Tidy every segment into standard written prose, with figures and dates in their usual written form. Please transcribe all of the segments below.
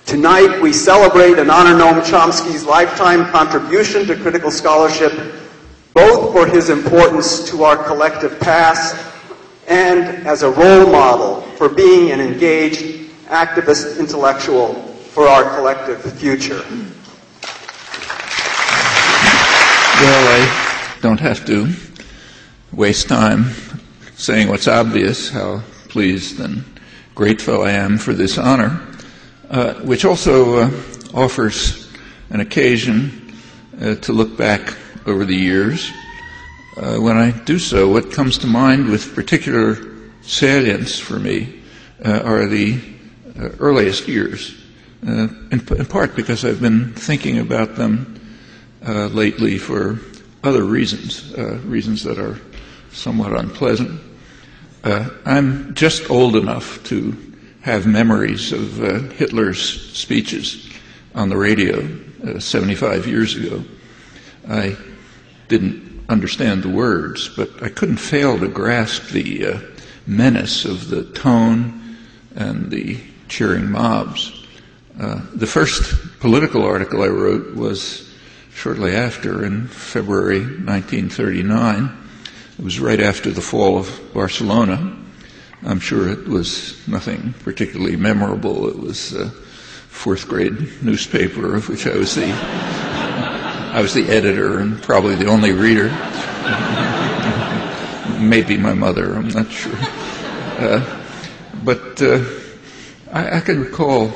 Tonight, we celebrate and honor Noam Chomsky's lifetime contribution to critical scholarship, both for his importance to our collective past and as a role model for being an engaged, activist intellectual for our collective future. Well, I don't have to waste time saying what's obvious, how pleased and grateful I am for this honor, which also offers an occasion to look back over the years. When I do so, what comes to mind with particular salience for me are the earliest years, in part because I've been thinking about them lately for other reasons, reasons that are somewhat unpleasant. I'm just old enough to have memories of Hitler's speeches on the radio 75 years ago. I didn't understand the words, but I couldn't fail to grasp the menace of the tone and the cheering mobs. The first political article I wrote was shortly after, in February 1939. It was right after the fall of Barcelona. I'm sure it was nothing particularly memorable. It was a fourth grade newspaper of which I was the editor and probably the only reader. Maybe my mother, I'm not sure. But I can recall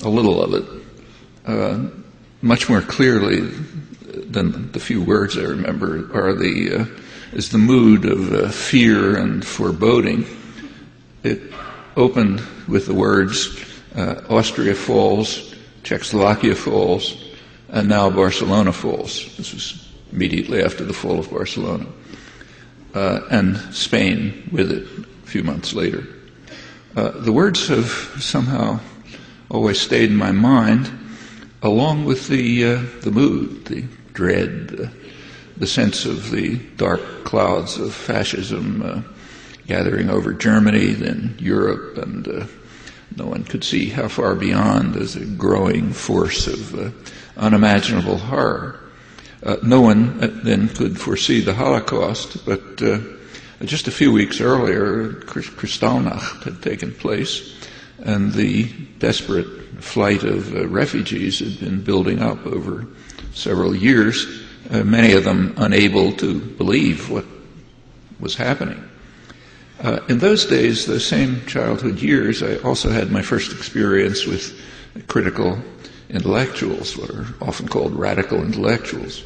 a little of it. Much more clearly than the few words I remember is the mood of fear and foreboding. It opened with the words, Austria falls, Czechoslovakia falls, and now Barcelona falls. This was immediately after the fall of Barcelona. And Spain with it a few months later. The words have somehow always stayed in my mind, along with the mood, the dread, the sense of the dark clouds of fascism gathering over Germany, then Europe, and no one could see how far beyond as a growing force of unimaginable horror. No one then could foresee the Holocaust, but just a few weeks earlier, Kristallnacht had taken place, and the desperate flight of refugees had been building up over several years, many of them unable to believe what was happening. In those days, those same childhood years, I also had my first experience with critical intellectuals, what are often called radical intellectuals,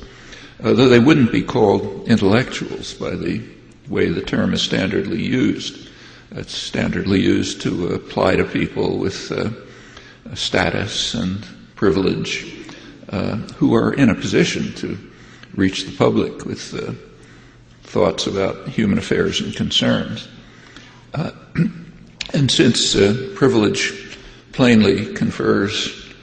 though they wouldn't be called intellectuals by the way the term is standardly used. It's standardly used to apply to people with status and privilege who are in a position to reach the public with thoughts about human affairs and concerns. And since privilege plainly confers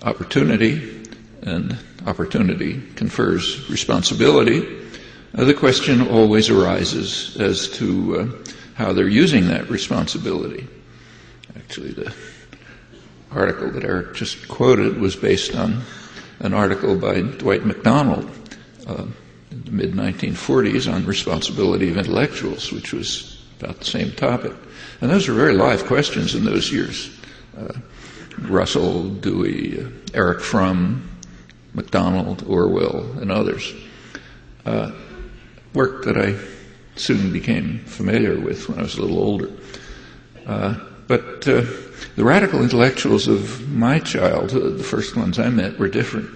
opportunity, and opportunity confers responsibility, the question always arises as to how they're using that responsibility. Actually, the article that Eric just quoted was based on an article by Dwight MacDonald in the mid-1940s on responsibility of intellectuals, which was about the same topic. And those were very live questions in those years. Russell, Dewey, Eric Fromm, MacDonald, Orwell, and others. Work that I soon became familiar with when I was a little older. But the radical intellectuals of my childhood, the first ones I met, were different.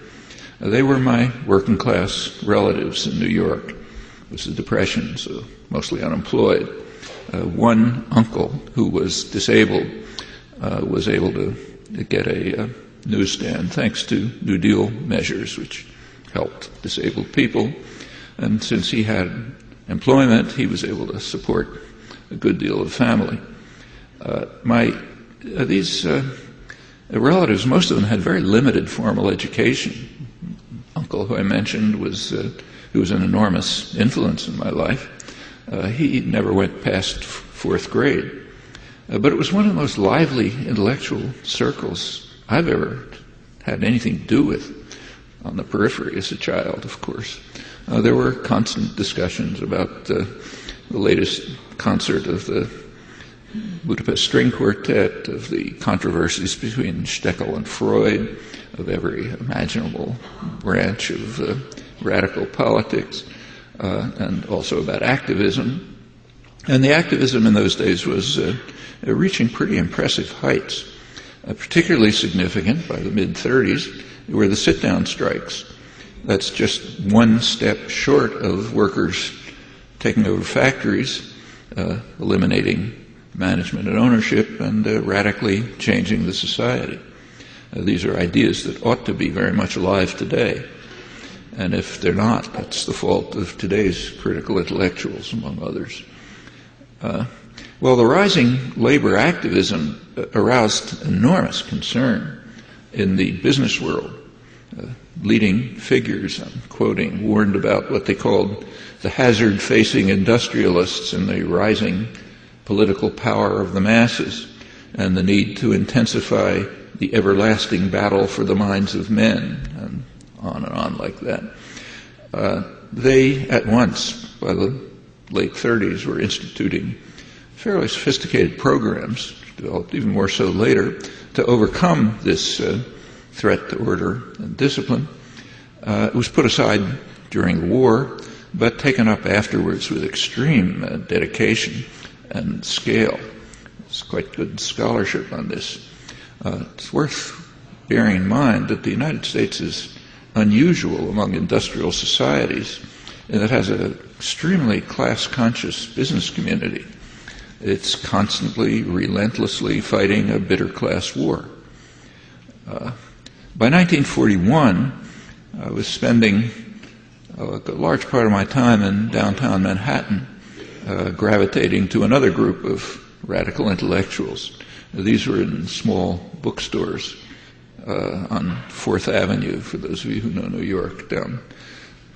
They were my working class relatives in New York. It was the Depression, so mostly unemployed. One uncle who was disabled was able to get a newsstand thanks to New Deal measures, which helped disabled people. And since he had employment, he was able to support a good deal of the family. These relatives, most of them had very limited formal education. Uncle, who I mentioned, who was an enormous influence in my life. He never went past fourth grade. But it was one of the most lively intellectual circles I've ever had anything to do with, on the periphery as a child, of course. There were constant discussions about the latest concert of the Budapest String Quartet, of the controversies between Steckel and Freud, of every imaginable branch of radical politics, and also about activism. And the activism in those days was reaching pretty impressive heights. Particularly significant by the mid-30s were the sit-down strikes. That's just one step short of workers taking over factories, eliminating management and ownership, and radically changing the society. These are ideas that ought to be very much alive today. And if they're not, that's the fault of today's critical intellectuals, among others. Well, the rising labor activism aroused enormous concern in the business world. Leading figures, I'm quoting, warned about what they called the hazard facing industrialists and the rising political power of the masses, and the need to intensify the everlasting battle for the minds of men, and on like that. They at once, by the late 30s, were instituting fairly sophisticated programs, developed even more so later, to overcome this threat to order and discipline. It was put aside during the war, but taken up afterwards with extreme dedication and scale. There's quite good scholarship on this. It's worth bearing in mind that the United States is unusual among industrial societies, and it has an extremely class-conscious business community. It's constantly, relentlessly fighting a bitter class war. By 1941, I was spending a large part of my time in downtown Manhattan, gravitating to another group of radical intellectuals. These were in small bookstores on 4th Avenue, for those of you who know New York, down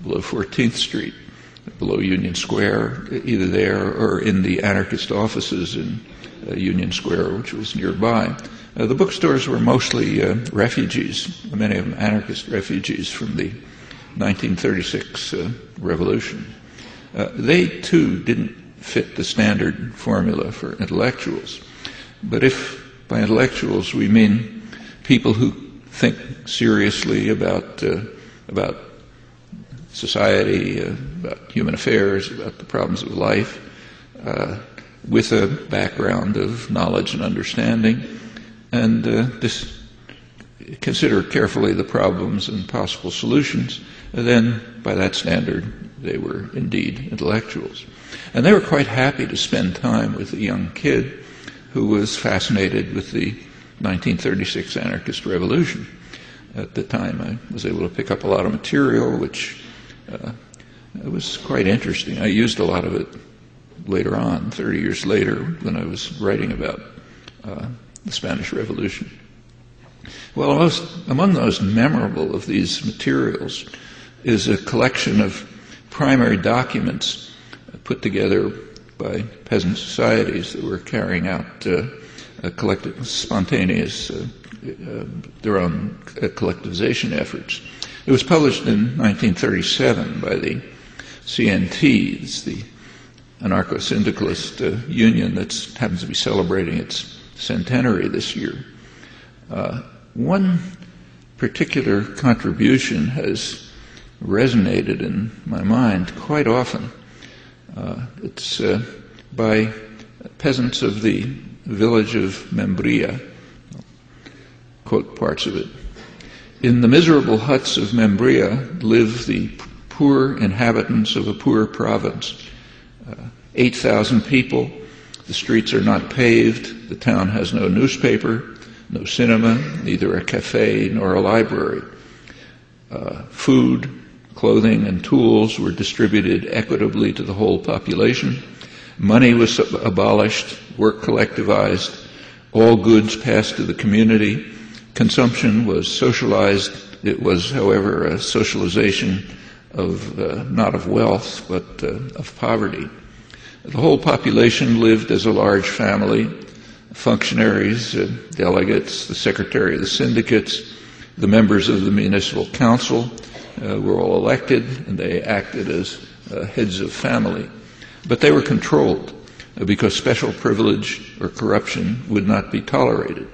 below 14th Street, below Union Square, either there or in the anarchist offices in Union Square, which was nearby. The bookstores were mostly refugees, many of them anarchist refugees from the 1936 revolution. They, too, didn't fit the standard formula for intellectuals. But if by intellectuals we mean people who think seriously about society, about human affairs, about the problems of life, with a background of knowledge and understanding, and consider carefully the problems and possible solutions, then by that standard they were indeed intellectuals. And they were quite happy to spend time with a young kid who was fascinated with the 1936 anarchist revolution. At the time I was able to pick up a lot of material which it was quite interesting. I used a lot of it later on, 30 years later, when I was writing about the Spanish Revolution. Well, among those memorable of these materials is a collection of primary documents put together by peasant societies that were carrying out collective, spontaneous, their own collectivization efforts. It was published in 1937 by the CNT, it's the anarcho-syndicalist union that happens to be celebrating its centenary this year. One particular contribution has resonated in my mind quite often. It's by peasants of the village of Membria. I'll quote parts of it. In the miserable huts of Membria live the poor inhabitants of a poor province. 8,000 people. The streets are not paved. The town has no newspaper, no cinema, neither a cafe nor a library. Food, clothing, and tools were distributed equitably to the whole population. Money was abolished, work collectivized, all goods passed to the community. Consumption was socialized. It was, however, a socialization of not of wealth, but of poverty. The whole population lived as a large family. functionaries, delegates, the secretary of the syndicates, the members of the municipal council were all elected, and they acted as heads of family. But they were controlled because special privilege or corruption would not be tolerated.